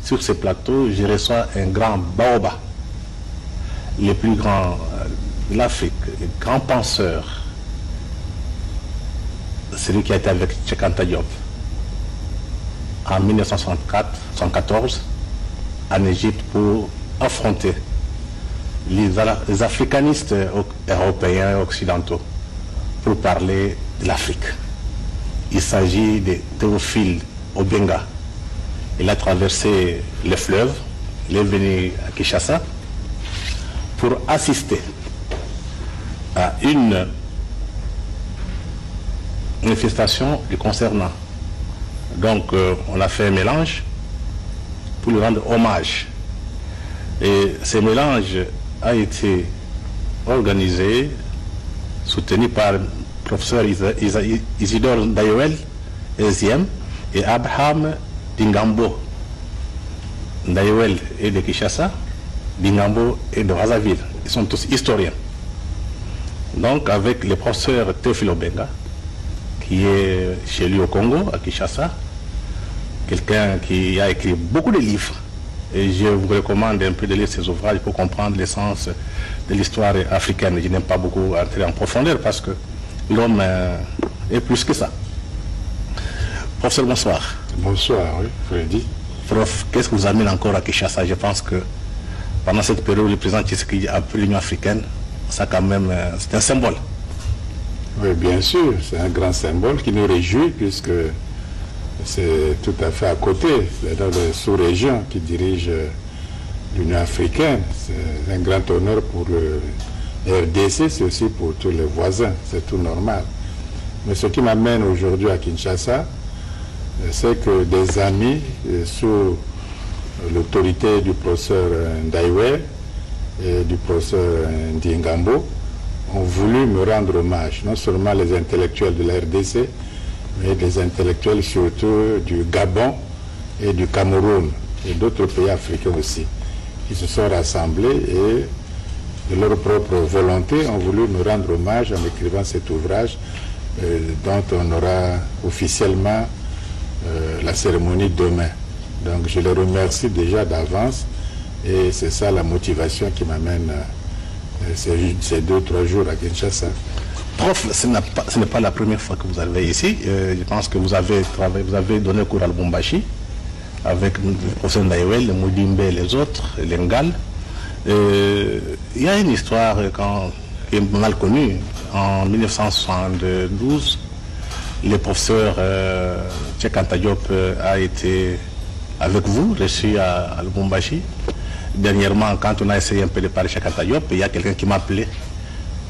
sur ce plateau, je reçois un grand baoba, le plus grand de l'Afrique, le grand penseur, celui qui a été avec Cheikh Anta Diop en 1974 en Égypte pour affronter les africanistes européens et occidentaux pour parler de l'Afrique. Il s'agit de Théophile Obenga. Il a traversé le fleuve, il est venu à Kinshasa pour assister à une manifestation le concernant. Donc on a fait un mélange pour lui rendre hommage. Et ce mélange a été organisé, soutenu par le professeur Isidore Ndayowel, ESIEM, et Abraham Dingambo. Ndayowel est de Kinshasa, Dingambo est de Brazzaville. Ils sont tous historiens. Donc avec le professeur Théophile Obenga, qui est chez lui au Congo, à Kinshasa, quelqu'un qui a écrit beaucoup de livres. Et je vous recommande un peu de lire ses ouvrages pour comprendre l'essence de l'histoire africaine. Je n'aime pas beaucoup entrer en profondeur parce que l'homme est plus que ça. Professeur, bonsoir. Bonsoir, oui, Freddy. Prof, qu'est-ce que vous amène encore à Kinshasa? Je pense que pendant cette période, le président Tshisekedi a pris l'Union africaine. Ça, quand même, c'est un symbole. Oui, bien sûr, c'est un grand symbole qui nous réjouit puisque c'est tout à fait à côté. C'est dans la sous-région qui dirige l'Union africaine. C'est un grand honneur pour le RDC, c'est aussi pour tous les voisins, c'est tout normal. Mais ce qui m'amène aujourd'hui à Kinshasa, c'est que des amis sous l'autorité du professeur Ndaywe et du professeur Ndingambo ont voulu me rendre hommage, non seulement les intellectuels de la RDC, mais des intellectuels surtout du Gabon et du Cameroun et d'autres pays africains aussi. Ils se sont rassemblés et de leur propre volonté ont voulu me rendre hommage en écrivant cet ouvrage dont on aura officiellement la cérémonie demain. Donc je les remercie déjà d'avance et c'est ça la motivation qui m'amène ces 2-3 jours à Kinshasa. Prof, ce n'est pas la première fois que vous arrivez ici. Je pense que vous avez donné cours à Lubumbashi avec le professeur Ndayowel, le Moudimbe et les autres, l'Engal. Il y a une histoire qui est mal connue. En 1972, le professeur Cheikh Anta Diop a été avec vous, reçu à Lubumbashi. Dernièrement, quand on a essayé un peu de parler Cheikh Anta Diop, il y a quelqu'un qui m'a appelé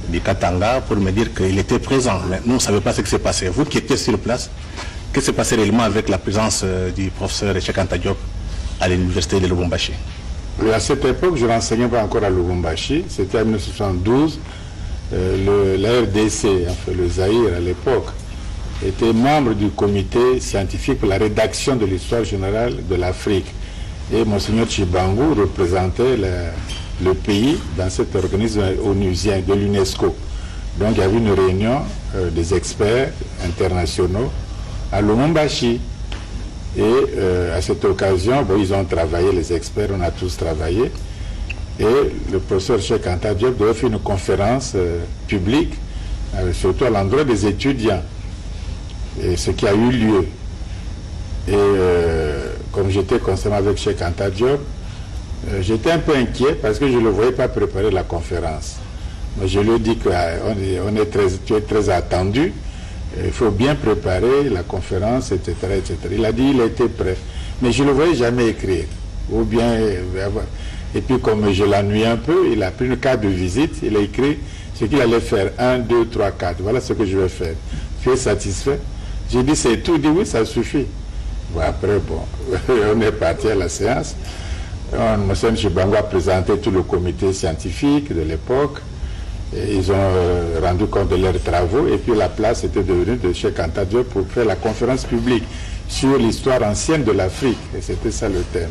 du Katanga pour me dire qu'il était présent. Mais nous, on ne savait pas ce qui s'est passé. Vous qui étiez sur place, qu'est-ce qui s'est passé réellement avec la présence du professeur Cheikh Anta Diop à l'université de Lubumbashi? Oui, à cette époque, je n'enseignais pas encore à Lubumbashi. C'était en 1972. La RDC, enfin le Zaïre à l'époque, était membre du comité scientifique pour la rédaction de l'histoire générale de l'Afrique. Et Monseigneur Chibangu représentait le pays dans cet organisme onusien de l'UNESCO. Donc il y avait une réunion des experts internationaux à Lubumbashi. Et à cette occasion, bon, ils ont travaillé, les experts, on a tous travaillé. Et le professeur Cheikh Anta Diop devait faire une conférence publique, surtout à l'endroit des étudiants. Et ce qui a eu lieu. Et comme j'étais concerné avec Cheikh Anta Diop, j'étais un peu inquiet parce que je ne le voyais pas préparer la conférence. Mais je lui ai dit que tu es très attendu, il faut bien préparer la conférence, etc., etc. Il a dit qu'il était prêt. Mais je ne le voyais jamais écrire. Ou bien, et puis comme je l'ennuie un peu, il a pris une carte de visite, il a écrit ce qu'il allait faire. 1, 2, 3, 4. Voilà ce que je vais faire. Tu es satisfait? J'ai dit c'est tout. Il dit oui, ça suffit. Bon, après, bon, on est parti à la séance. M. Chibangu a présenté tout le comité scientifique de l'époque. Ils ont rendu compte de leurs travaux et puis la place était devenue de Cheikh Anta Diop pour faire la conférence publique sur l'histoire ancienne de l'Afrique. Et c'était ça le thème.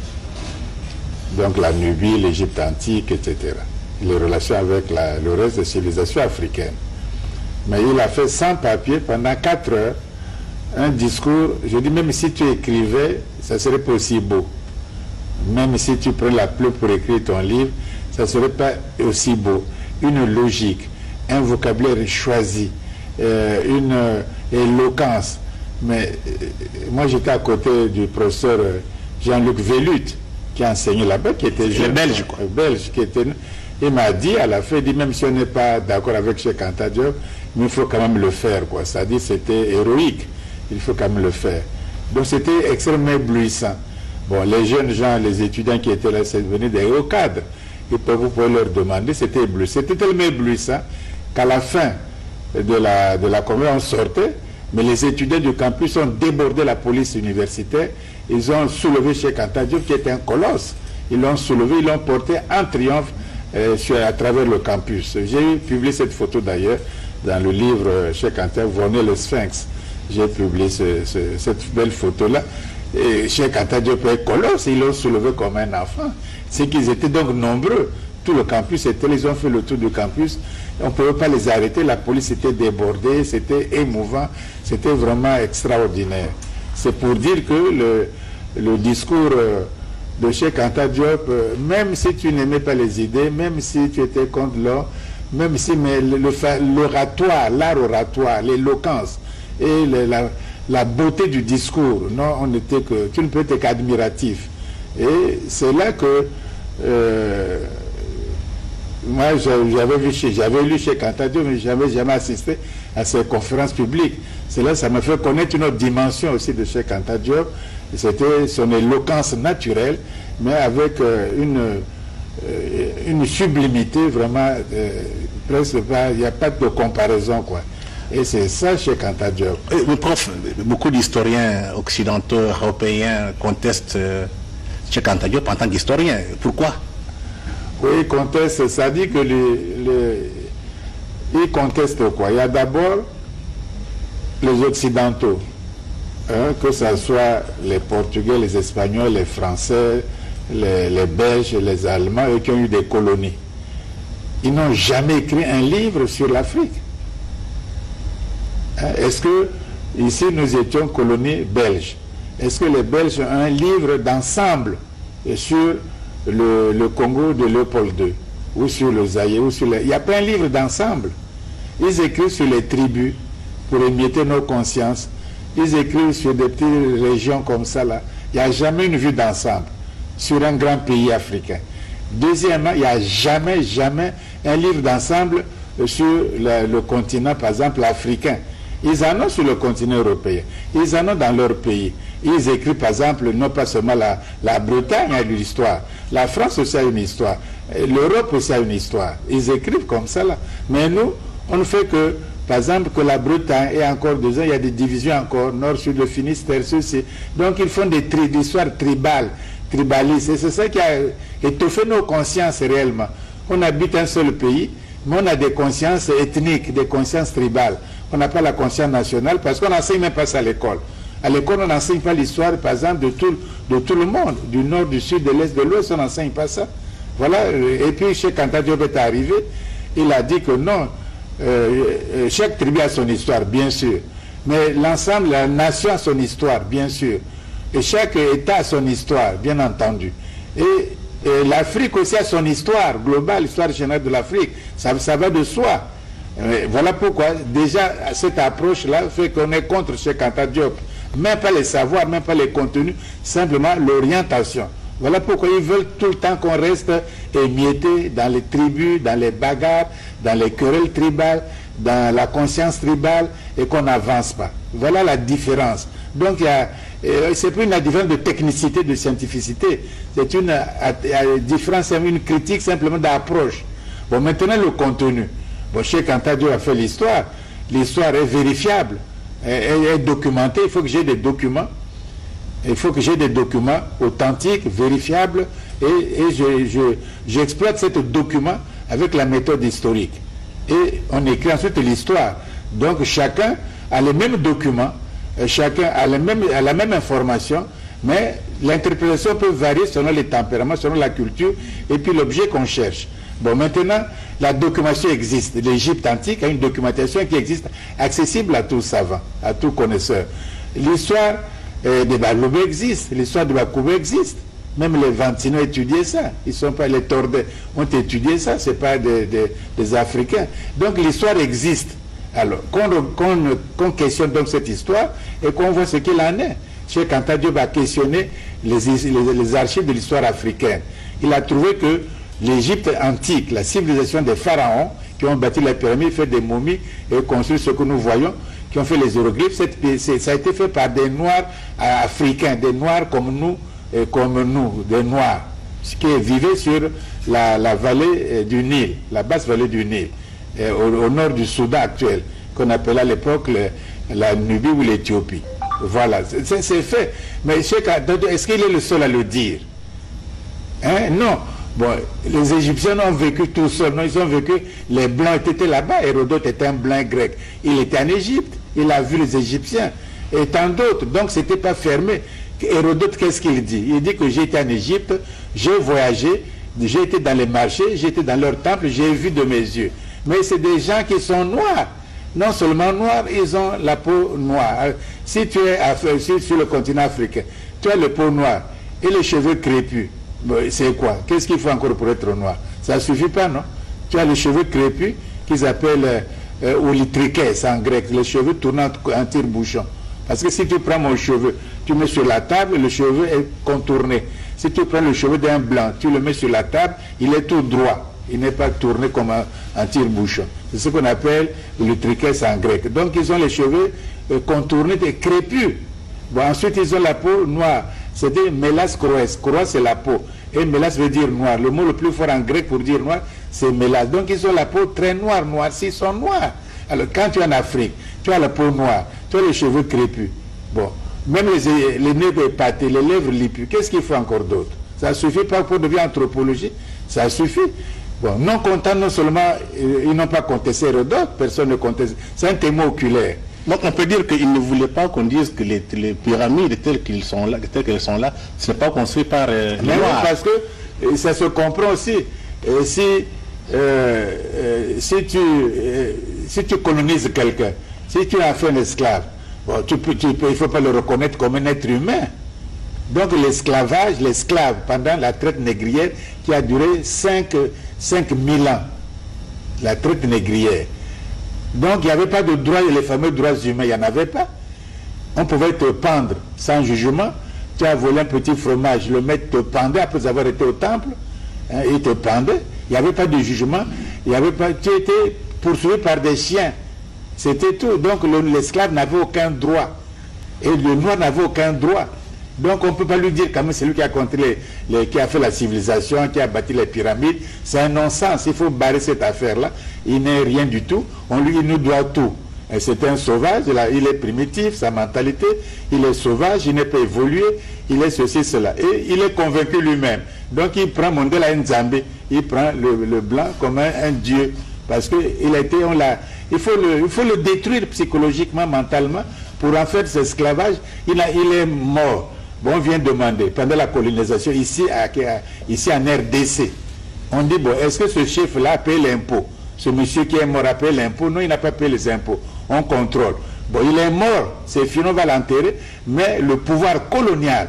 Donc la Nubie, l'Égypte antique, etc. Les relations avec le reste des civilisations africaines. Mais il a fait sans papier pendant 4 heures un discours. Je dis même si tu écrivais, ça serait pas aussi beau. Même si tu prends la plume pour écrire ton livre, ça ne serait pas aussi beau. Une logique, un vocabulaire choisi, une éloquence. Mais moi, j'étais à côté du professeur Jean-Luc Vellut, qui a enseigné là-bas, qui était jeune. Belge, quoi. Belge, qui était... Il m'a dit, à la fin, il dit, même si on n'est pas d'accord avec Cheikh Anta Diop, mais il faut quand même le faire, quoi. C'est-à-dire, c'était héroïque. Il faut quand même le faire. Donc, c'était extrêmement éblouissant. Bon, les jeunes gens, les étudiants qui étaient là, c'est devenu des hauts cadres. Et vous pouvez leur demander, c'était éblouissant. C'était tellement éblouissant qu'à la fin de la conférence, on sortait, mais les étudiants du campus ont débordé la police universitaire. Ils ont soulevé Cheikh Anta Diop, qui était un colosse. Ils l'ont soulevé, ils l'ont porté en triomphe à travers le campus. J'ai publié cette photo d'ailleurs dans le livre Cheikh Anta, Voyez le Sphinx. J'ai publié cette belle photo-là. Et Cheikh Anta Diop est colosse, ils l'ont soulevé comme un enfant. C'est qu'ils étaient donc nombreux. Tout le campus était, ils ont fait le tour du campus. On ne pouvait pas les arrêter, la police était débordée, c'était émouvant, c'était vraiment extraordinaire. C'est pour dire que le discours de Cheikh Anta Diop, même si tu n'aimais pas les idées, même si tu étais contre l'or, même si l'oratoire, l'art oratoire, l'éloquence et la beauté du discours, non, tu ne peux être qu'admiratif. Et c'est là que moi j'avais lu Cheikh Anta Diop, mais je n'avais jamais assisté à ces conférences publiques. C'est là que ça m'a fait connaître une autre dimension aussi de Cheikh Anta Diop. C'était son éloquence naturelle, mais avec une sublimité vraiment presque pas, il n'y a pas de comparaison, quoi. Et c'est ça Cheikh Anta Diop. Mais prof, beaucoup d'historiens occidentaux, européens contestent Cheikh Anta Diop en tant qu'historien. Pourquoi? Oui, ils contestent, ça dit que ils contestent quoi? Il y a d'abord les Occidentaux, hein, que ce soit les Portugais, les Espagnols, les Français, les Belges, les Allemands, eux qui ont eu des colonies. Ils n'ont jamais écrit un livre sur l'Afrique. Hein, est-ce que ici nous étions colonie belge? Est-ce que les Belges ont un livre d'ensemble sur le Congo de Léopold II, ou sur le Zaïre, ou sur il n'y a pas un livre d'ensemble. Ils écrivent sur les tribus pour émietter nos consciences. Ils écrivent sur des petites régions comme ça là. Il n'y a jamais une vue d'ensemble sur un grand pays africain. Deuxièmement, il n'y a jamais un livre d'ensemble sur le continent, par exemple, africain. Ils en ont sur le continent européen. Ils en ont dans leur pays. Ils écrivent, par exemple, non pas seulement la Bretagne a une histoire, la France aussi a une histoire, l'Europe aussi a une histoire. Ils écrivent comme ça là. Mais nous, on ne fait que, par exemple, que la Bretagne est encore 2 ans, il y a des divisions encore, nord, sud, le Finistère, ceci. Donc ils font des histoires tribalistes. Et c'est ça qui a étoffé nos consciences réellement. On habite un seul pays, mais on a des consciences ethniques, des consciences tribales. On n'a pas la conscience nationale parce qu'on n'enseigne même pas ça à l'école. À l'école, on n'enseigne pas l'histoire, par exemple, de tout le monde, du nord, du sud, de l'est, de l'ouest, on n'enseigne pas ça. Voilà. Et puis, Cheikh Anta Diop est arrivé, il a dit que non, chaque tribu a son histoire, bien sûr, mais l'ensemble, la nation a son histoire, bien sûr, et chaque État a son histoire, bien entendu. Et l'Afrique aussi a son histoire globale, l'histoire générale de l'Afrique, ça va de soi. Voilà pourquoi, déjà, cette approche-là fait qu'on est contre Cheikh Anta Diop. Même pas les savoirs, même pas les contenus, simplement l'orientation. Voilà pourquoi ils veulent tout le temps qu'on reste émietté dans les tribus, dans les bagarres, dans les querelles tribales, dans la conscience tribale et qu'on n'avance pas. Voilà la différence. Donc, c'est plus une différence de technicité, de scientificité. C'est une différence, une critique simplement d'approche. Bon, maintenant le contenu. Bon, Cheikh Anta Diop a fait l'histoire. L'histoire est vérifiable. Elle est documentée. Il faut que j'ai des documents. Il faut que j'ai des documents authentiques, vérifiables. Et j'exploite ces documents avec la méthode historique. Et on écrit ensuite l'histoire. Donc chacun a les mêmes documents. Chacun a la même information. Mais l'interprétation peut varier selon les tempéraments, selon la culture. Et puis l'objet qu'on cherche. Bon, maintenant, la documentation existe. L'Égypte antique a une documentation qui existe, accessible à tout savant, à tout connaisseur. L'histoire des Baloubé existe, l'histoire de Bakoubé existe. Même les Vantino étudiaient ça. Ils sont pas les Tordais ont étudié ça. C'est pas des Africains. Donc l'histoire existe. Alors qu'on questionne donc cette histoire et qu'on voit ce qu'il en est. Cheikh Anta Diop a questionné les archives de l'histoire africaine. Il a trouvé que l'Égypte antique, la civilisation des pharaons qui ont bâti la pyramide, fait des momies et construit ce que nous voyons, qui ont fait les hiéroglyphes, ça a été fait par des Noirs africains, des Noirs comme nous, des Noirs, qui vivaient sur la vallée du Nil, la basse vallée du Nil, au nord du Soudan actuel, qu'on appelait à l'époque la Nubie ou l'Éthiopie. Voilà, c'est fait. Mais est-ce qu'il est le seul à le dire? Hein? Non. Bon, les Égyptiens ont vécu tout seuls. Non, ils ont vécu, les Blancs étaient là-bas. Hérodote était un blanc grec. Il était en Égypte. Il a vu les Égyptiens. Et tant d'autres. Donc, ce n'était pas fermé. Hérodote, qu'est-ce qu'il dit? Il dit que j'ai été en Égypte, j'ai voyagé, j'ai été dans les marchés, j'ai été dans leurs temples, j'ai vu de mes yeux. Mais c'est des gens qui sont noirs. Non seulement noirs, ils ont la peau noire. Si tu es sur le continent africain, tu as le peau noire et les cheveux crépus. C'est quoi? Qu'est-ce qu'il faut encore pour être noir? Ça ne suffit pas, non? Tu as les cheveux crépus qu'ils appellent olitriques en grec, les cheveux tournant en tire-bouchon. Parce que si tu prends mon cheveu, tu mets sur la table, le cheveu est contourné. Si tu prends le cheveu d'un blanc, tu le mets sur la table, il est tout droit. Il n'est pas tourné comme un tire-bouchon. C'est ce qu'on appelle olitriques en grec. Donc ils ont les cheveux contournés et crépus. Bon, ensuite, ils ont la peau noire. C'était mélas croès. Croès, c'est la peau. Et mélas veut dire noir. Le mot le plus fort en grec pour dire noir, c'est mélas. Donc, ils ont la peau très noire, s'ils sont noirs. Alors, quand tu es en Afrique, tu as la peau noire, tu as les cheveux crépus. Bon, même les nez épatés, les lèvres lipues, qu'est-ce qu'il faut encore d'autre? Ça ne suffit pas pour devenir anthropologie. Ça suffit. Bon, non content, non seulement, ils n'ont pas contesté Hérodote, personne ne conteste. C'est un témoin oculaire. Donc on peut dire qu'ils ne voulaient pas qu'on dise que les pyramides telles qu'elles sont là, ce n'est pas construit par les Noirs. Parce que ça se comprend aussi. Si tu colonises quelqu'un, si tu as fait un esclave, bon, il ne faut pas le reconnaître comme un être humain. Donc l'esclavage, l'esclave pendant la traite négrière qui a duré 5000 ans, la traite négrière. Donc il n'y avait pas de droits, les fameux droits humains, il n'y en avait pas. On pouvait te pendre sans jugement. Tu as volé un petit fromage, le maître te pendait après avoir été au temple, hein, il te pendait. Il n'y avait pas de jugement, tu étais poursuivi par des chiens. C'était tout. Donc l'esclave n'avait aucun droit. Et le noir n'avait aucun droit. Donc on ne peut pas lui dire quand même c'est lui qui a contré qui a fait la civilisation, qui a bâti les pyramides. C'est un non-sens. Il faut barrer cette affaire-là. Il n'est rien du tout. Il nous doit tout. C'est un sauvage, il est primitif, sa mentalité, il est sauvage, il n'est pas évolué, il est ceci, cela. Et il est convaincu lui-même. Donc il prend Mandela Nzambe, il prend le blanc comme un dieu. Parce qu'il a été, il faut le détruire psychologiquement, mentalement, pour en faire cet esclavage. Il est mort. Bon, on vient demander, pendant la colonisation, ici en RDC, on dit, bon, est-ce que ce chef-là paye l'impôt? Ce monsieur qui est mort a payé l'impôt? Non, il n'a pas payé les impôts. On contrôle. Bon, il est mort, c'est fini, on va l'enterrer, mais le pouvoir colonial,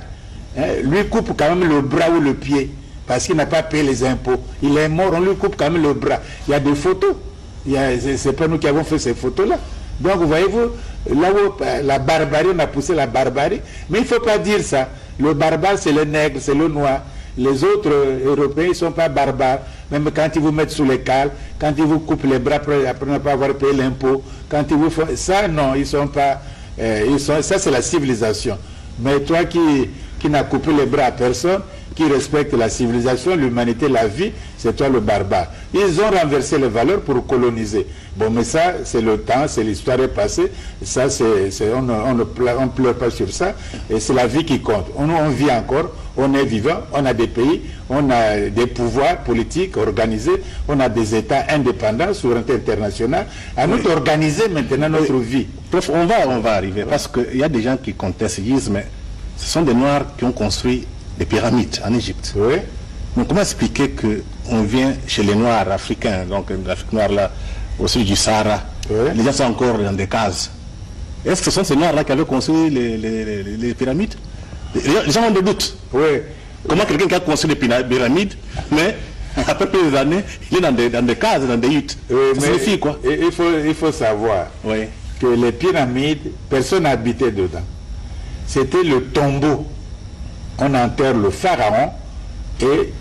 lui coupe quand même le bras ou le pied, parce qu'il n'a pas payé les impôts. Il est mort, on lui coupe quand même le bras. Il y a des photos. C'est pas nous qui avons fait ces photos-là. Donc, voyez-vous, là où la barbarie, on a poussé la barbarie, mais il ne faut pas dire ça. Le barbare, c'est le nègre, c'est le noir. Les autres Européens, ils ne sont pas barbares. Même quand ils vous mettent sous les cales, quand ils vous coupent les bras après ne pas avoir payé l'impôt, quand ils vous font... Ça, non, ils ne sont pas... ça, c'est la civilisation. Mais toi qui n'as coupé les bras à personne, qui respecte la civilisation, l'humanité, la vie, c'est toi le barbare. Ils ont renversé les valeurs pour coloniser. Bon, mais ça, c'est le temps, c'est l'histoire est passée. Ça, on ne pleure pas sur ça. Et c'est la vie qui compte. On vit encore, on est vivant, on a des pays, on a des pouvoirs politiques organisés, on a des États indépendants, souveraineté internationale. À nous d'organiser maintenant notre vie. Bref, on va arriver, parce qu'il y a des gens qui contestent, ils disent, mais ce sont des Noirs qui ont construit des pyramides en Égypte. Oui. Donc comment expliquer qu'on vient chez les Noirs africains, donc l'Afrique noire là, au sud du Sahara, oui, les gens sont encore dans des cases. Est-ce que ce sont ces Noirs là qui avaient construit les pyramides? Les gens ont des doutes. Oui. Comment quelqu'un qui a construit des pyramides, mais après plusieurs années, il est dans des cases, dans des huttes. Ça signifie quoi? Il faut savoir que les pyramides, personne n'habitait dedans. C'était le tombeau. On enterre le pharaon et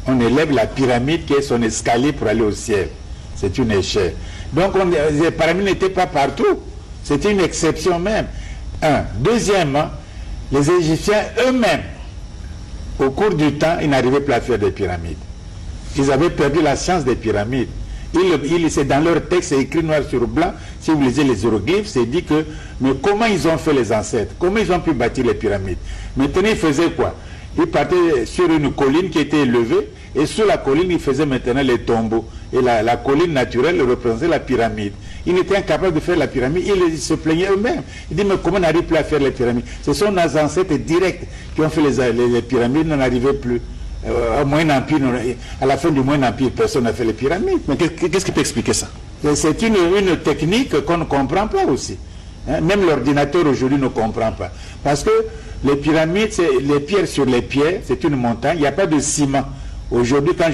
on élève la pyramide qui est son escalier pour aller au ciel. C'est une échelle. Donc les pyramides n'étaient pas partout. C'était une exception même. Deuxièmement, les Égyptiens eux-mêmes, au cours du temps, ils n'arrivaient plus à faire des pyramides. Ils avaient perdu la science des pyramides. C'est dans leur texte, c'est écrit noir sur blanc. Si vous lisez les hiéroglyphes, c'est dit que, mais comment ils ont fait les ancêtres? Comment ils ont pu bâtir les pyramides? Maintenant, ils faisaient quoi? Ils partaient sur une colline qui était élevée, et sur la colline, ils faisaient maintenant les tombeaux. Et la colline naturelle représentait la pyramide. Ils étaient incapables de faire la pyramide, ils se plaignaient eux-mêmes. Ils disent, mais comment on n'arrive plus à faire les pyramides? Ce sont nos ancêtres directs qui ont fait les pyramides, n'en arrivaient plus. Au Moyen Empire, à la fin du Moyen Empire, personne n'a fait les pyramides. Mais qu'est-ce qui peut expliquer ça? C'est une technique qu'on ne comprend pas aussi. Même l'ordinateur aujourd'hui ne comprend pas. Parce que les pyramides, c'est les pierres sur les pierres, c'est une montagne, il n'y a pas de ciment. Aujourd'hui, quand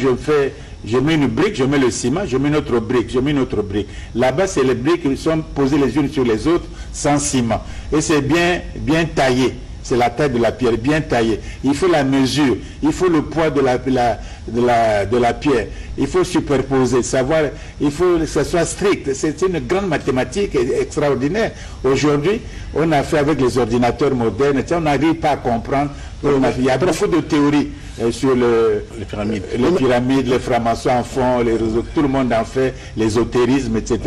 je mets une brique, je mets le ciment, je mets une autre brique, je mets une autre brique. Là-bas, c'est les briques qui sont posées les unes sur les autres sans ciment. Et c'est bien taillé. C'est la taille de la pierre, bien taillée. Il faut la mesure, il faut le poids de la pierre. Il faut superposer, savoir, il faut que ce soit strict. C'est une grande mathématique extraordinaire. Aujourd'hui, on a fait avec les ordinateurs modernes, on n'arrive pas à comprendre. Il y a beaucoup de théories sur les pyramides, les francs-maçons en font, tout le monde en fait, l'ésotérisme, etc.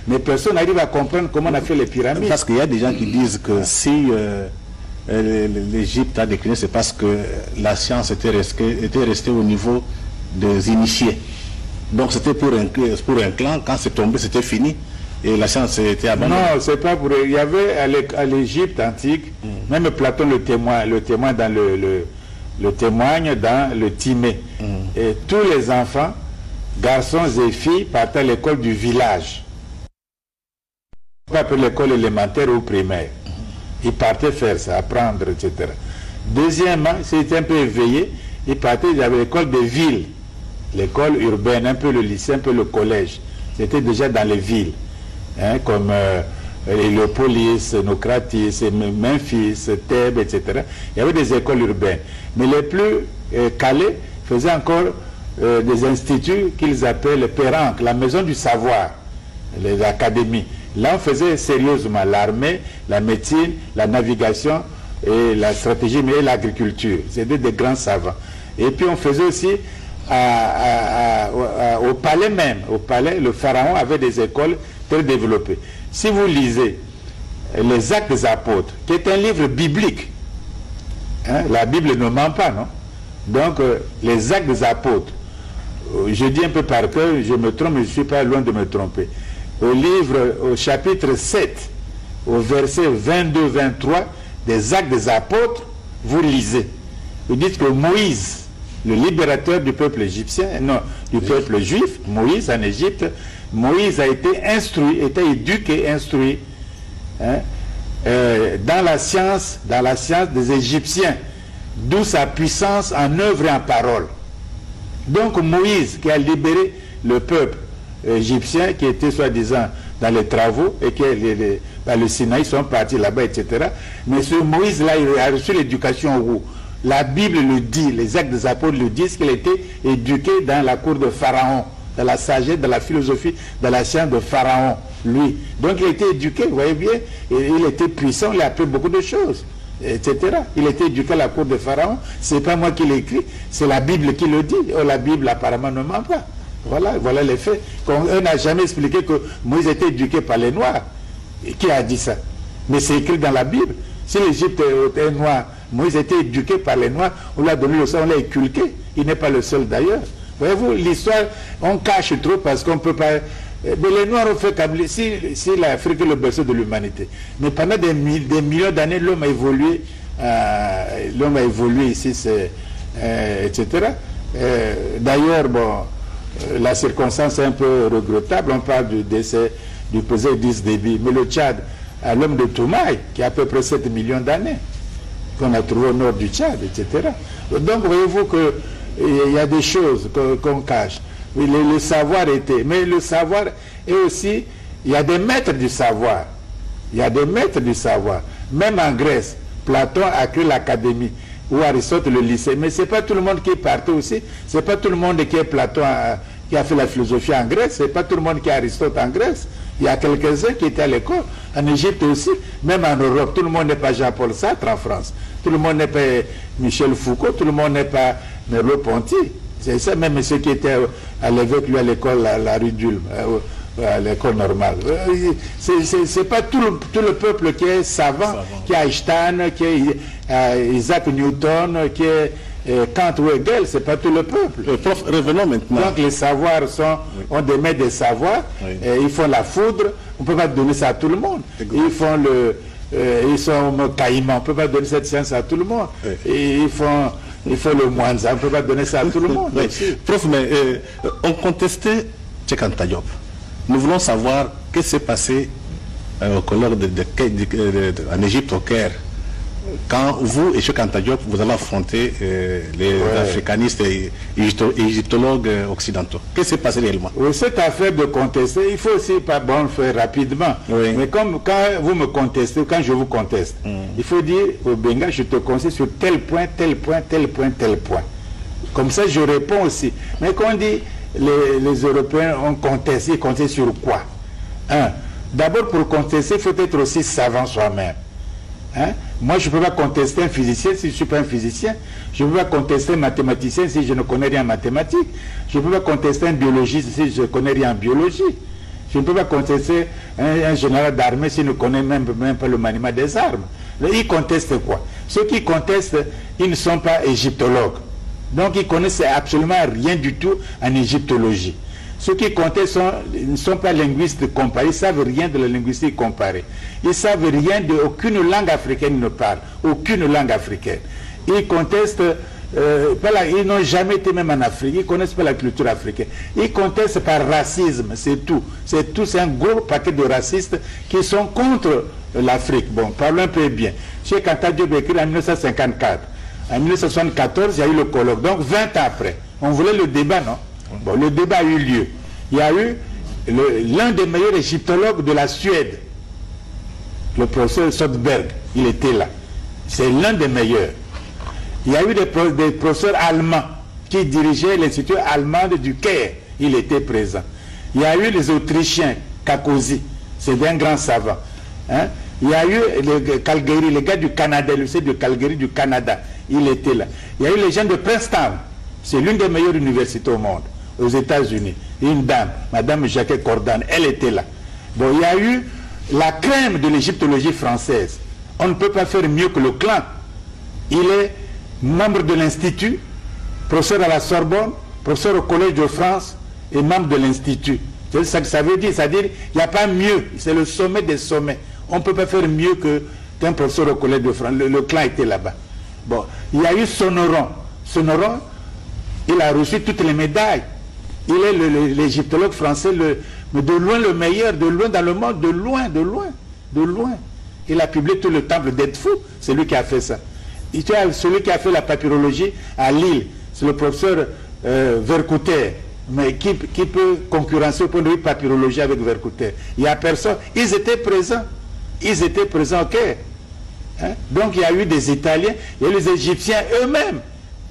Mais personne n'arrive à comprendre comment on a fait les pyramides. Parce qu'il y a des gens qui disent que si l'Égypte a décliné, c'est parce que la science était restée au niveau des initiés. Donc c'était pour un clan, quand c'est tombé, c'était fini. Et la science était abandonnée. Non, c'est pas pour... Il y avait à l'Égypte antique, même Platon le témoigne dans le témoigne dans le Timée. Et tous les enfants, garçons et filles, partaient à l'école du village. Pas pour l'école élémentaire ou primaire. Ils partaient faire ça, apprendre, etc. Deuxièmement, s'ils un peu éveillés, ils partaient, il y avait l'école des villes, l'école urbaine, un peu le lycée, un peu le collège. C'était déjà dans les villes, comme Héliopolis, Nocratis, Memphis, Thèbes, etc. Il y avait des écoles urbaines. Mais les plus calés faisaient encore des instituts qu'ils appellent les péranques, la maison du savoir, les académies. Là, on faisait sérieusement l'armée, la médecine, la navigation et la stratégie, mais l'agriculture. C'était des grands savants. Et puis, on faisait aussi au palais même. Au palais, le pharaon avait des écoles très développées. Si vous lisez les Actes des Apôtres, qui est un livre biblique, la Bible ne ment pas, non? Donc, les Actes des Apôtres, je dis un peu par cœur, je me trompe, mais je ne suis pas loin de me tromper. Au chapitre 7, au verset 22-23 des Actes des Apôtres, vous lisez. Vous dites que Moïse, le libérateur du peuple égyptien, non, du peuple juif, Moïse en Égypte, Moïse a été instruit, était éduqué, instruit dans la science des Égyptiens, d'où sa puissance en œuvre et en parole. Donc Moïse qui a libéré le peuple égyptiens qui étaient soi-disant dans les travaux et que le Sinaï sont partis là-bas, etc. Mais ce Moïse-là, il a reçu l'éducation où la Bible le dit, les Actes des Apôtres le disent, qu'il était éduqué dans la cour de Pharaon, dans la sagesse, dans la philosophie, dans la science de Pharaon, lui. Donc il était éduqué, vous voyez bien, et il était puissant, il a appris beaucoup de choses, etc. Il était éduqué à la cour de Pharaon, c'est pas moi qui l'ai écrit, c'est la Bible qui le dit. Oh, la Bible apparemment ne ment pas. Voilà les faits. On n'a jamais expliqué que Moïse était éduqué par les Noirs. Qui a dit ça? Mais c'est écrit dans la Bible. Si l'Égypte était noire, Moïse était éduqué par les Noirs, on lui a donné le sang, on l'a inculqué. Il n'est pas le seul d'ailleurs. Voyez-vous, l'histoire, on cache trop parce qu'on ne peut pas... Mais les Noirs ont fait comme... Si l'Afrique est le berceau de l'humanité. Mais pendant des millions d'années, l'homme a évolué. L'homme a évolué ici, etc. D'ailleurs, bon... la circonstance est un peu regrettable, on parle du décès du président Idriss Déby, mais le Tchad a l'homme de Toumaï qui a à peu près 7 millions d'années. qu'on a trouvées au nord du Tchad, etc. Donc voyez-vous qu'il y a des choses qu'on cache. Oui, le savoir était, mais le savoir est aussi, il y a des maîtres du savoir. Il y a des maîtres du savoir. Même en Grèce, Platon a créé l'académie, ou Aristote le lycée. Mais ce n'est pas tout le monde qui est parti aussi. Ce n'est pas tout le monde qui est Platon, qui a fait la philosophie en Grèce. Ce n'est pas tout le monde qui est Aristote en Grèce. Il y a quelques-uns qui étaient à l'école. En Égypte aussi, même en Europe. Tout le monde n'est pas Jean-Paul Sartre en France. Tout le monde n'est pas Michel Foucault. Tout le monde n'est pas Merleau-Ponty. C'est ça, même ceux qui étaient à l'évêque, lui, à l'école, la rue d'Ulm, à l'école normale. C'est pas tout le peuple qui est savant, qui est Einstein, qui est Isaac Newton, qui est Kant ou Hegel, c'est pas tout le peuple. Prof, revenons maintenant. Donc les savoirs on démet des savoirs, et ils font la foudre, on ne peut pas donner ça à tout le monde. Ils sont caïmans, on ne peut pas donner cette science à tout le monde. Et ils font le Mwanza, on ne peut pas donner ça à tout le monde. Prof, mais on contestait Cheikh Anta Diop. Nous voulons savoir ce qui s'est passé au collège en Égypte, au Caire, quand vous et Cheikh Anta Diop, vous avez affronté les africanistes et égyptologues occidentaux. Qu'est-ce qui s'est passé réellement? Oui, cette affaire de contester, il faut aussi pas le faire rapidement. Mais comme quand vous me contestez, quand je vous conteste, il faut dire au Benga, je te conteste sur tel point, tel point, tel point, tel point. Comme ça, je réponds aussi. Mais quand on dit les Européens ont contesté, ils contestent sur quoi? D'abord, pour contester, il faut être aussi savant soi-même. Moi, je ne peux pas contester un physicien si je ne suis pas un physicien. Je ne peux pas contester un mathématicien si je ne connais rien en mathématiques. Je ne peux pas contester un biologiste si je ne connais rien en biologie. Je ne peux pas contester un général d'armée s'il ne connaît même pas le maniement des armes. Ils contestent quoi? Ceux qui contestent, ils ne sont pas égyptologues. Donc, ils connaissent absolument rien du tout en égyptologie. Ceux qui contestent ne sont pas linguistes comparés, ils ne savent rien de la linguistique comparée. Ils ne savent rien aucune langue africaine ne parle, aucune langue africaine. Ils contestent, ils n'ont jamais été même en Afrique, ils ne connaissent pas la culture africaine. Ils contestent par racisme, c'est tout. C'est un gros paquet de racistes qui sont contre l'Afrique. Bon, parlons un peu bien. Cheikh Anta Diop écrit en 1954. En 1974, il y a eu le colloque. Donc 20 ans après, on voulait le débat, non? Bon, le débat a eu lieu. Il y a eu l'un des meilleurs égyptologues de la Suède, le professeur Soderberg, il était là. C'est l'un des meilleurs. Il y a eu des professeurs allemands qui dirigeaient l'Institut allemand du Caire, il était présent. Il y a eu les Autrichiens, Kakosi, c'est un grand savant. Il y a eu Calgary, les gars du Canada, le lycée de Calgary du Canada, il était là. Il y a eu les gens de Princeton, c'est l'une des meilleures universités au monde, aux États-Unis. Une dame, Madame Jacques Cordan, elle était là. Bon, il y a eu la crème de l'égyptologie française. On ne peut pas faire mieux que le clan. Il est membre de l'Institut, professeur à la Sorbonne, professeur au Collège de France et membre de l'Institut. C'est ça que ça veut dire. C'est-à-dire qu'il n'y a pas mieux. C'est le sommet des sommets. On ne peut pas faire mieux qu'un professeur au Collège de France. Le clan était là-bas. Bon, il y a eu Sonoron. Sonoron, il a reçu toutes les médailles. Il est l'égyptologue français, mais de loin le meilleur, de loin dans le monde, de loin, de loin, de loin. Il a publié tout le temple d'Edfou, c'est lui qui a fait ça. Il y a celui qui a fait la papyrologie à Lille, c'est le professeur Vercouter, mais qui peut concurrencer au point de vue papyrologie avec Vercouter? Il n'y a personne. Ils étaient présents au Caire. Donc il y a eu des Italiens, il y a eu les Égyptiens eux-mêmes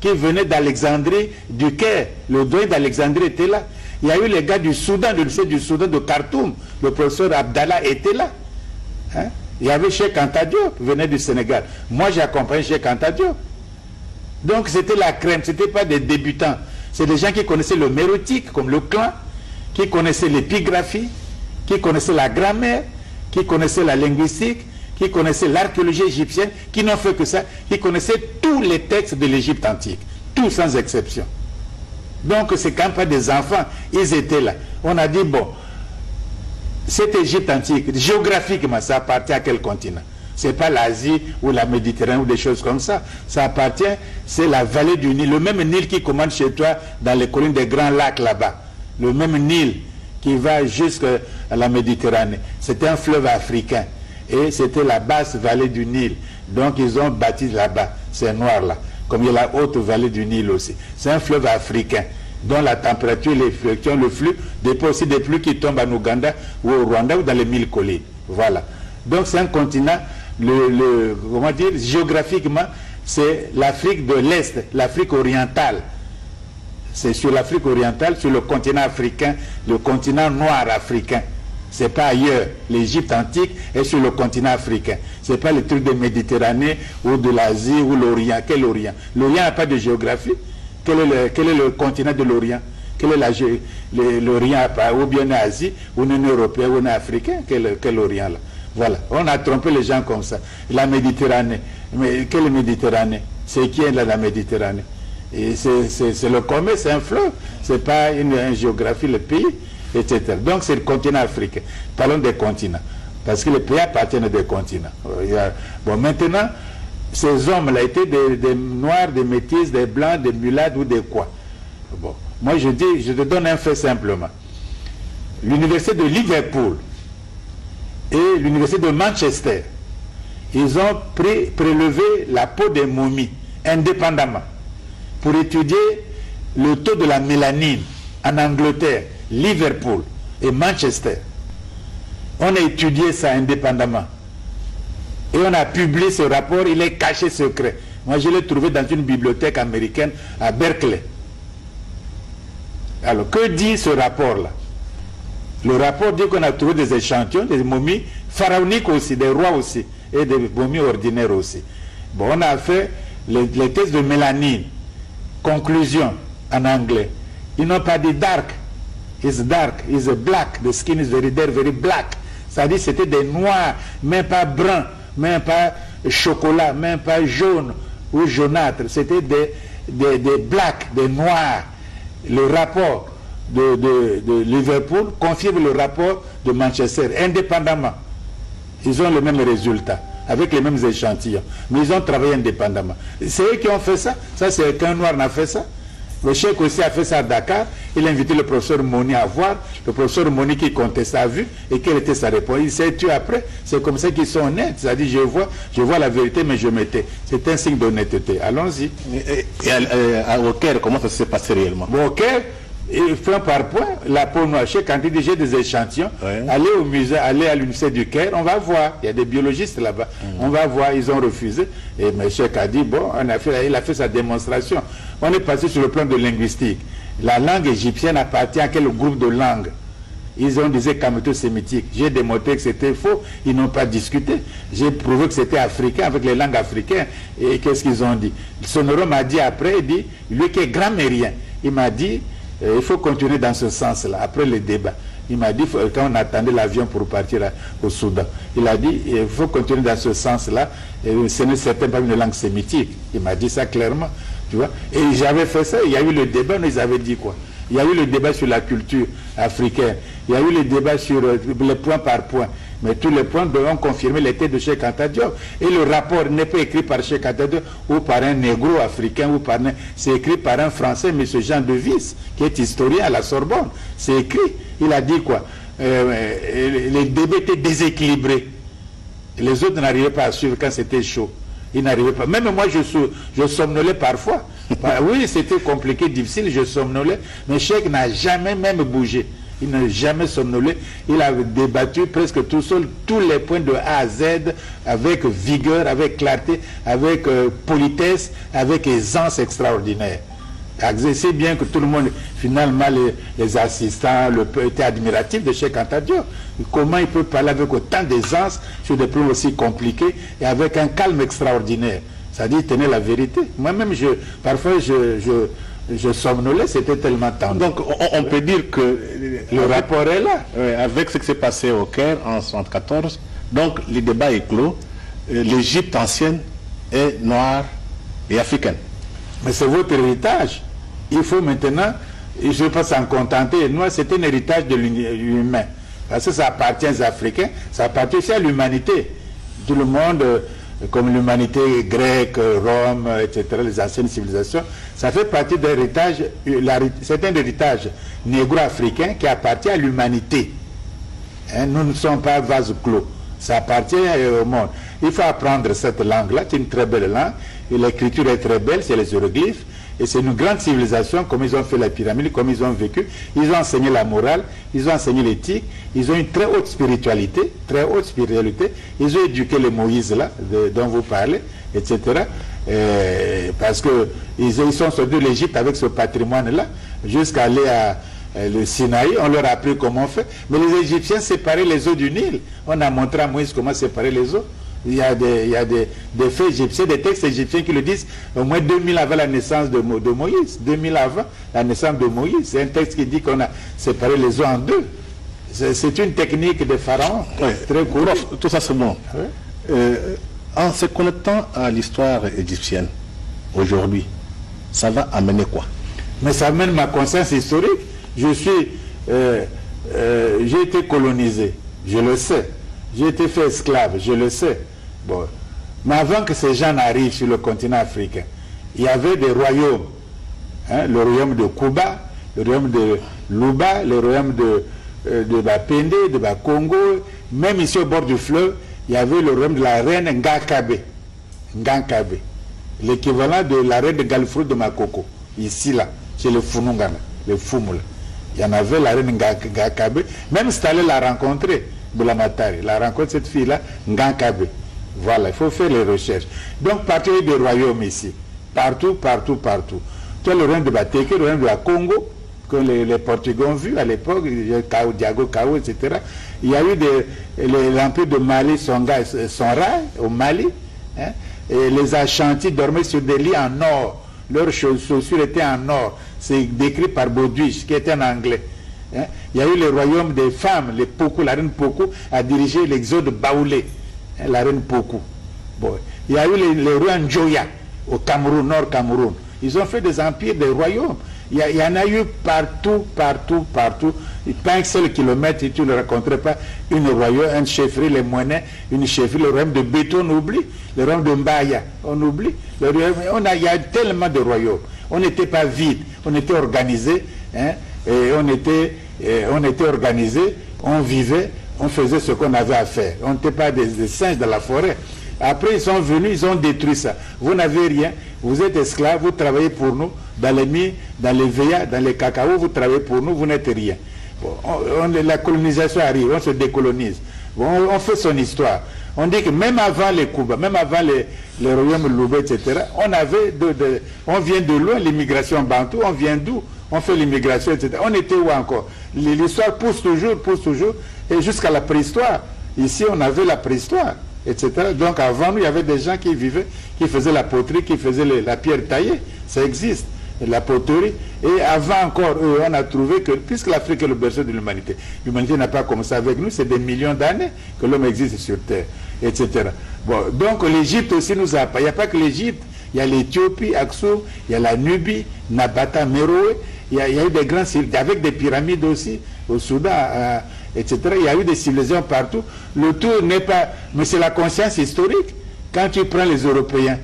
qui venaient d'Alexandrie, du Caire. Le doyen d'Alexandrie était là. Il y a eu les gars du Soudan, du lycée du Soudan de Khartoum. Le professeur Abdallah était là. Il y avait Cheikh Anta Diop, venait du Sénégal. Moi, j'ai accompagné Cheikh Anta Diop. Donc, c'était la crème. Ce n'était pas des débutants. C'est des gens qui connaissaient le mérotique, comme le clan, qui connaissaient l'épigraphie, qui connaissaient la grammaire, qui connaissaient la linguistique, qui connaissaient l'archéologie égyptienne, qui n'ont fait que ça, qui connaissaient tous les textes de l'Égypte antique, tous sans exception. Donc, c'est quand même pas des enfants, ils étaient là. On a dit, bon, cette Égypte antique, géographiquement, ça appartient à quel continent? Ce n'est pas l'Asie ou la Méditerranée ou des choses comme ça. Ça appartient, c'est la vallée du Nil, le même Nil qui commande chez toi dans les collines des Grands Lacs là-bas. Le même Nil qui va jusqu'à la Méditerranée. C'était un fleuve africain. Et c'était la basse vallée du Nil. Donc ils ont bâti là-bas, ces noirs-là. Comme il y a la haute vallée du Nil aussi. C'est un fleuve africain dont la température, les fluctuations, le flux dépend aussi des pluies qui tombent en Ouganda ou au Rwanda ou dans les 1000 collines. Voilà. Donc c'est un continent, comment dire, géographiquement, c'est l'Afrique de l'Est, l'Afrique orientale. C'est sur l'Afrique orientale, sur le continent africain, le continent noir africain. C'est pas ailleurs. L'Égypte antique est sur le continent africain. C'est pas le truc de Méditerranée ou de l'Asie ou l'Orient. Quel Orient? L'Orient n'a pas de géographie. Quel est le continent de l'Orient? Quel est l'Orient? Ou bien l'Asie, ou l'Union européenne, ou l'Africain? Quel Orient là? Voilà. On a trompé les gens comme ça. La Méditerranée. Mais quelle Méditerranée? C'est qui est là la Méditerranée? Et c'est le commerce, c'est un fleuve. C'est pas une géographie, le pays, etc. Donc c'est le continent africain. Parlons des continents. Parce que les pays appartiennent à des continents. Bon, maintenant, ces hommes-là étaient des noirs, des métis, des blancs, des mulâtres ou des quoi. Bon, moi je te donne un fait simplement. L'université de Liverpool et l'université de Manchester, ils ont prélevé la peau des momies indépendamment pour étudier le taux de la mélanine en Angleterre, Liverpool et Manchester. On a étudié ça indépendamment. Et on a publié ce rapport, il est caché secret. Moi, je l'ai trouvé dans une bibliothèque américaine à Berkeley. Alors, que dit ce rapport-là? Le rapport dit qu'on a trouvé des échantillons, des momies pharaoniques aussi, des rois aussi, et des momies ordinaires aussi. Bon, on a fait les tests de mélanine. Conclusion, en anglais. Ils n'ont pas dit dark. It's dark, it's black. The skin is very black. C'est-à-dire c'était des noirs, même pas bruns, même pas chocolat, même pas jaune ou jaunâtre. C'était des blacks, des noirs. Le rapport de Liverpool confirme le rapport de Manchester, indépendamment. Ils ont le même résultat, avec les mêmes échantillons. Mais ils ont travaillé indépendamment. C'est eux qui ont fait ça. Ça, c'est qu'un noir n'a fait ça. Le cheikh aussi a fait ça à Dakar. Il a invité le professeur Moni à voir. Le professeur Moni qui comptait sa vue et quelle était sa réponse. Il s'est tué après. C'est comme ça qu'ils sont honnêtes. C'est-à-dire, je vois la vérité, mais je m'étais. C'est un signe d'honnêteté. Allons-y. Et au Caire, comment ça s'est passé réellement? Bon, au Caire, point par point, la peau noire, quand il dit j'ai des échantillons, allez au musée, allez à l'université du Caire, on va voir. Il y a des biologistes là-bas. On va voir, ils ont refusé. Et M. Cheikh a dit, bon, il a fait sa démonstration. On est passé sur le plan de linguistique. La langue égyptienne appartient à quel groupe de langues? Ils ont dit caméto-sémitique. J'ai démontré que c'était faux. Ils n'ont pas discuté. J'ai prouvé que c'était africain avec les langues africaines. Et qu'est-ce qu'ils ont dit? Sonoro m'a dit après, il dit, lui qui est grammairien, il m'a dit, il faut continuer dans ce sens-là, après le débat. Il m'a dit, quand on attendait l'avion pour partir au Soudan, il a dit, il faut continuer dans ce sens-là, ce n'est certainement pas une langue sémitique. Il m'a dit ça clairement, tu vois. Et j'avais fait ça, il y a eu le débat, ils avaient dit quoi? Il y a eu le débat sur la culture africaine, il y a eu le débat sur les points par point. Mais tous les points ont confirmé les têtes de Cheikh Anta Diop. Et le rapport n'est pas écrit par Cheikh Anta Diop ou par un négro africain ou par c'est écrit par un Français, M. Jean de Vis, qui est historien à la Sorbonne. C'est écrit. Il a dit quoi? Les débats étaient déséquilibrés. Les autres n'arrivaient pas à suivre quand c'était chaud. Ils n'arrivaient pas. Même moi, je somnolais parfois. Oui, c'était compliqué, difficile, je somnolais. Mais Cheikh n'a jamais même bougé. Il n'a jamais somnolé. Il a débattu presque tout seul tous les points de A à Z avec vigueur, avec clarté, avec politesse, avec aisance extraordinaire. C'est bien que tout le monde, finalement, les assistants, le peuple étaient admiratifs de Cheikh Anta Diop. Comment il peut parler avec autant d'aisance sur des problèmes aussi compliqués et avec un calme extraordinaire. C'est-à-dire, il tenait la vérité. Moi-même, parfois, je somnolais, c'était tellement tendu. Donc on peut dire que le rapport est là. Avec ce qui s'est passé au Caire en 1974, donc le débat est clos. L'Égypte ancienne est noire et africaine. Mais c'est votre héritage. Il faut maintenant, je ne vais pas s'en contenter. Nous, c'est un héritage de l'humain. Parce que ça appartient aux Africains, ça appartient aussi à l'humanité. Tout le monde, comme l'humanité grecque, Rome, etc., les anciennes civilisations, ça fait partie d'un héritage, c'est un héritage négro-africain qui appartient à l'humanité. Nous ne sommes pas vase clos, ça appartient au monde. Il faut apprendre cette langue-là, c'est une très belle langue, et l'écriture est très belle, c'est les hiéroglyphes, et c'est une grande civilisation, comme ils ont fait la pyramide, comme ils ont vécu. Ils ont enseigné la morale, ils ont enseigné l'éthique, ils ont une très haute spiritualité, ils ont éduqué les Moïse là, dont vous parlez, etc. Parce que ils sont sortis de l'Égypte avec ce patrimoine-là, jusqu'à aller à le Sinaï, on leur a appris comment on fait. Mais les Égyptiens séparaient les eaux du Nil. On a montré à Moïse comment séparer les eaux. Il y a des faits égyptiens, des textes égyptiens qui le disent au moins 2000 avant la naissance de Moïse. 2000 avant la naissance de Moïse. C'est un texte qui dit qu'on a séparé les eaux en deux. C'est une technique des pharaons. Oui. Très cool. Tout ça c'est bon. Oui. En se connectant à l'histoire égyptienne, aujourd'hui, ça va amener quoi? Mais ça amène ma conscience historique. J'ai été colonisé, je le sais. J'ai été fait esclave, je le sais. Bon. Mais avant que ces gens n'arrivent sur le continent africain, il y avait des royaumes. Hein, le royaume de Cuba, le royaume de Luba, le royaume de Bapende, de Bakongo. Même ici au bord du fleuve, il y avait le royaume de la reine Ngakabe. Ngakabe. L'équivalent de la reine de Galfrou de Makoko. Ici, là, chez le Funungana, le Fumula. Il y en avait la reine Ngakabe. Même si tu allais la rencontrer, Boulamatari, la rencontre cette fille-là, Ngakabe. Voilà, il faut faire les recherches. Donc, partout il y a des royaumes ici. Partout. Tu as le royaume de Bateke, le royaume de la Congo, que les Portugais ont vu à l'époque, Diago Kao, etc. Il y a eu l'empire de Mali, Songa, Sonra, au Mali. Hein, et les Ashantis dormaient sur des lits en or. Leurs chaussures étaient en or. C'est décrit par Baudouin, qui était en anglais. Hein? Il y a eu le royaume des femmes, les Pokou, la reine Pokou a dirigé l'exode Baoulé, hein, la reine Pokou. Bon. Il y a eu les rois Njoya au Cameroun, Nord Cameroun. Ils ont fait des empires, des royaumes. Il y en a eu partout. Pas un seul kilomètre, et tu ne rencontrais pas une royaume, un chefferie, les Moinais, une chefferie, le royaume de Béton, on oublie, le royaume de Mbaya, on oublie. Il y a tellement de royaumes. On n'était pas vide, on était organisé, hein, et on était organisé, on vivait, on faisait ce qu'on avait à faire. On n'était pas des singes dans la forêt. Après, ils sont venus, ils ont détruit ça. Vous n'avez rien, vous êtes esclaves, vous travaillez pour nous, dans les mines, dans les veillas, dans les cacao, vous travaillez pour nous, vous n'êtes rien. Bon, la colonisation arrive, on se décolonise. Bon, on fait son histoire. On dit que même avant les Cuba, même avant les royaumes Loubet, etc., on vient de loin, l'immigration bantou, on vient d'où? On fait l'immigration, etc. On était où encore? L'histoire pousse toujours, et jusqu'à la préhistoire. Ici, on avait la préhistoire, etc. Donc avant nous, il y avait des gens qui vivaient, qui faisaient la poterie, qui faisaient la pierre taillée. Ça existe, la poterie. Et avant encore, on a trouvé que, puisque l'Afrique est le berceau de l'humanité n'a pas commencé avec nous, c'est des millions d'années que l'homme existe sur Terre, etc. Bon, donc l'Égypte aussi nous a pas. Il n'y a pas que l'Égypte, il y a l'Éthiopie, Aksum, il y a la Nubie, Nabata, Meroé, il y a eu des grands civilisations, avec des pyramides aussi, au Soudan, etc. Il y a eu des civilisations partout. Le tout n'est pas... Mais c'est la conscience historique. Quand tu prends les Européens,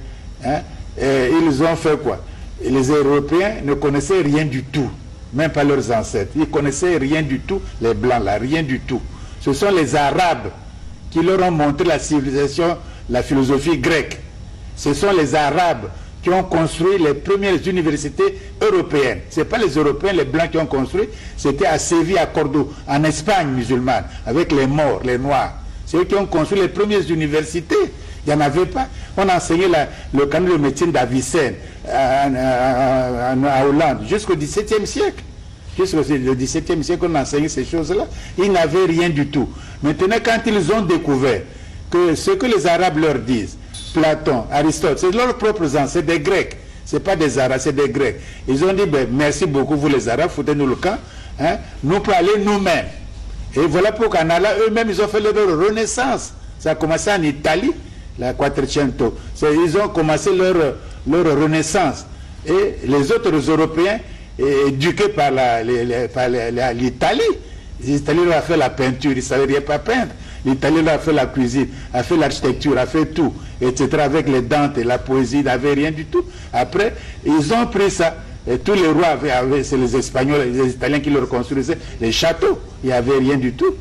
hein, ils ont fait quoi? Et les Européens ne connaissaient rien du tout, même pas leurs ancêtres. Ils connaissaient rien du tout, les Blancs là, rien du tout. Ce sont les Arabes qui leur ont montré la civilisation, la philosophie grecque. Ce sont les Arabes qui ont construit les premières universités européennes. Ce n'est pas les Européens, les Blancs qui ont construit, c'était à Séville, à Cordoue, en Espagne musulmane, avec les morts, les Noirs. C'est eux qui ont construit les premières universités. Il n'y en avait pas. On enseignait le canon de médecine d'Avicenne à Hollande jusqu'au XVIIe siècle. Jusqu'au XVIIe siècle, on enseignait ces choses-là. Ils n'avaient rien du tout. Maintenant, quand ils ont découvert que ce que les Arabes leur disent, Platon, Aristote, c'est leurs propres ancêtres, c'est des Grecs. Ce n'est pas des Arabes, c'est des Grecs. Ils ont dit, ben, merci beaucoup, vous les Arabes, foutez-nous le camp. Hein, nous pour aller nous-mêmes. Et voilà pourquoi en allant eux-mêmes, ils ont fait leur renaissance. Ça a commencé en Italie, la Quattrocento. Ils ont commencé leur renaissance. Et les autres Européens, éduqués par l'Italie, l'Italie leur a fait la peinture, ils ne savaient rien pas peindre. L'Italie leur a fait la cuisine, a fait l'architecture, a fait tout, etc. Avec les Dante, la poésie, ils n'avaient rien du tout. Après, ils ont pris ça. Et tous les rois c'est les Espagnols, les Italiens qui leur construisaient les châteaux. Il n'y avait rien du tout.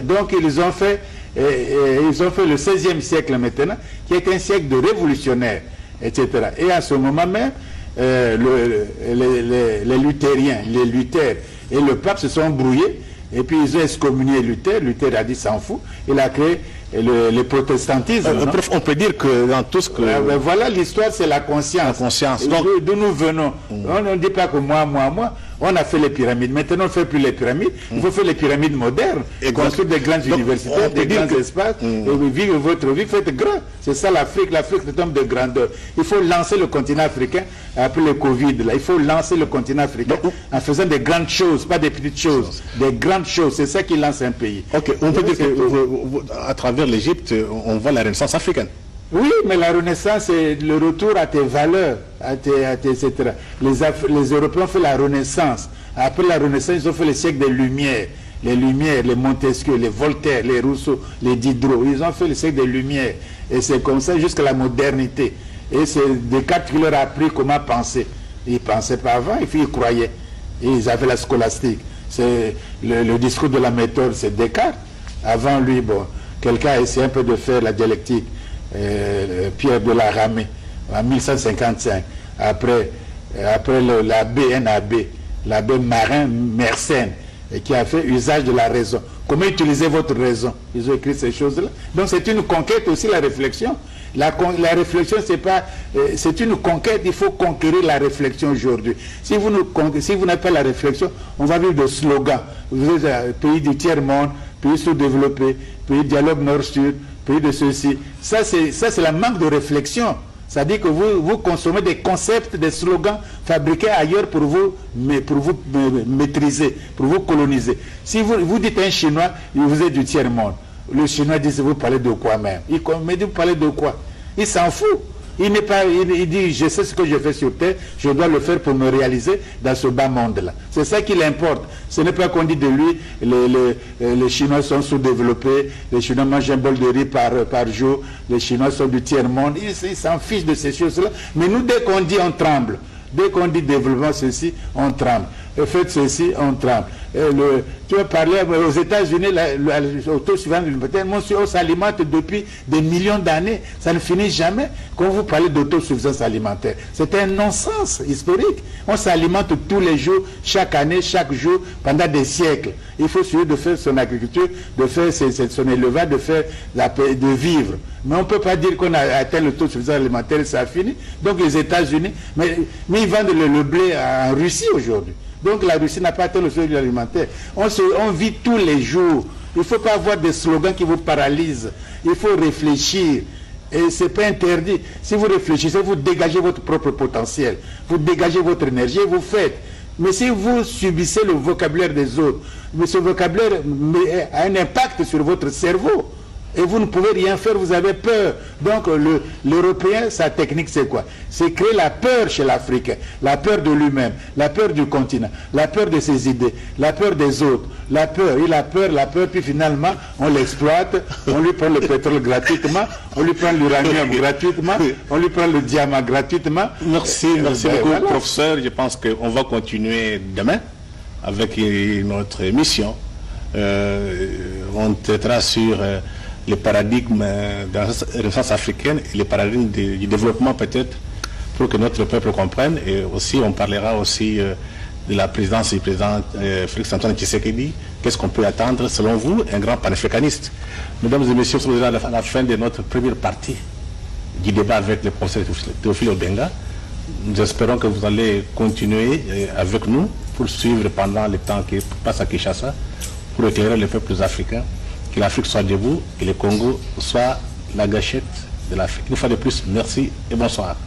Donc ils ont fait Et ils ont fait le 16e siècle maintenant, qui est un siècle de révolutionnaires, etc. Et à ce moment même, les luthériens, les Luther et le pape se sont brouillés, et puis ils ont excommunié Luther. Luther a dit s'en fout, il a créé le protestantisme. On peut dire que dans tout ce que... voilà, l'histoire, c'est la conscience. La conscience. D'où nous venons. On ne dit pas que moi, on a fait les pyramides. Maintenant, on ne fait plus les pyramides. Il faut faire les pyramides modernes, construire des grandes universités, des grands espaces, et vivre votre vie, faites grand. C'est ça l'Afrique. L'Afrique est un homme de grandeur. Il faut lancer le continent africain, après le Covid, là. Il faut lancer le continent africain en faisant des grandes choses, pas des petites choses. Des grandes choses. C'est ça qui lance un pays. Ok, on peut dire qu'à travers l'Égypte, on voit la Renaissance africaine. Oui, mais la Renaissance, c'est le retour à tes valeurs, etc. Les Européens ont fait la Renaissance. Après la Renaissance, ils ont fait le siècle des Lumières. Les Lumières, les Montesquieu, les Voltaire, les Rousseau, les Diderot. Ils ont fait le siècle des Lumières. Et c'est comme ça jusqu'à la modernité. Et c'est Descartes qui leur a appris comment penser. Ils ne pensaient pas avant, et puis ils croyaient. Et ils avaient la scolastique. C'est le discours de la méthode, c'est Descartes. Avant lui, bon, quelqu'un a essayé un peu de faire la dialectique. Pierre de la Ramée en 1155, après l'abbé Marin Mersenne, qui a fait usage de la raison. Comment utiliser votre raison? Ils ont écrit ces choses-là. Donc c'est une conquête aussi, la réflexion. La réflexion, c'est une conquête. Il faut conquérir la réflexion aujourd'hui. Si vous n'avez pas la réflexion, on va vivre de slogans. Vous êtes un pays du tiers-monde, pays sous-développé, pays dialogue nord-sud, pays de ceci. Ça, c'est la manque de réflexion. C'est-à-dire que vous consommez des concepts, des slogans fabriqués ailleurs pour vous maîtriser, pour vous coloniser. Si vous dites à un Chinois, vous êtes du tiers-monde, le Chinois dit, vous parlez de quoi même? Il me dit, vous parlez de quoi? Il s'en fout. Il dit, je sais ce que je fais sur Terre, je dois le faire pour me réaliser dans ce bas monde-là. C'est ça qui l'importe. Ce n'est pas qu'on dit de lui, les Chinois sont sous-développés, les Chinois mangent un bol de riz par jour, les Chinois sont du tiers-monde. Il s'en fiche de ces choses-là. Mais nous, dès qu'on dit, on tremble. Dès qu'on dit développement ceci, on tremble. Faites ceci, on tremble. Tu vas parler aux États-Unis, l'autosuffisance alimentaire, on s'alimente depuis des millions d'années. Ça ne finit jamais. Quand vous parlez d'autosuffisance alimentaire, c'est un non-sens historique. On s'alimente tous les jours, chaque année, chaque jour, pendant des siècles. Il faut suivre de faire son agriculture, de faire son élevage, de vivre. Mais on ne peut pas dire qu'on a atteint l'autosuffisance alimentaire, ça a fini. Donc les États-Unis, mais ils vendent le blé en Russie aujourd'hui. Donc la Russie n'a pas atteint l'autosuffisance alimentaire. On vit tous les jours. Il ne faut pas avoir des slogans qui vous paralysent. Il faut réfléchir. Et ce n'est pas interdit. Si vous réfléchissez, vous dégagez votre propre potentiel. Vous dégagez votre énergie et vous faites. Mais si vous subissez le vocabulaire des autres, mais ce vocabulaire a un impact sur votre cerveau. Et vous ne pouvez rien faire, vous avez peur. Donc l'Européen, sa technique c'est quoi? C'est créer la peur chez l'Africain, la peur de lui-même, la peur du continent, la peur de ses idées, la peur des autres, la peur, puis finalement on l'exploite, on lui prend le pétrole gratuitement, on lui prend l'uranium gratuitement, on lui prend le diamant gratuitement. Merci beaucoup, voilà. Professeur. Je pense qu'on va continuer demain avec notre émission. On traitera sur les paradigmes de la Renaissance africaine et les paradigmes du développement peut-être pour que notre peuple comprenne. Et aussi on parlera aussi de la présidence du président Félix Antoine Tshisekedi. Qu'est-ce qu'on peut attendre selon vous, un grand panafricaniste? Mesdames et messieurs, nous sommes déjà à la fin de notre première partie du débat avec le professeur Théophile Obenga. Nous espérons que vous allez continuer avec nous pour suivre pendant le temps qui passe à Kinshasa pour éclairer les peuples africains. Que l'Afrique soit debout et le Congo soit la gâchette de l'Afrique. Une fois de plus, merci et bonsoir.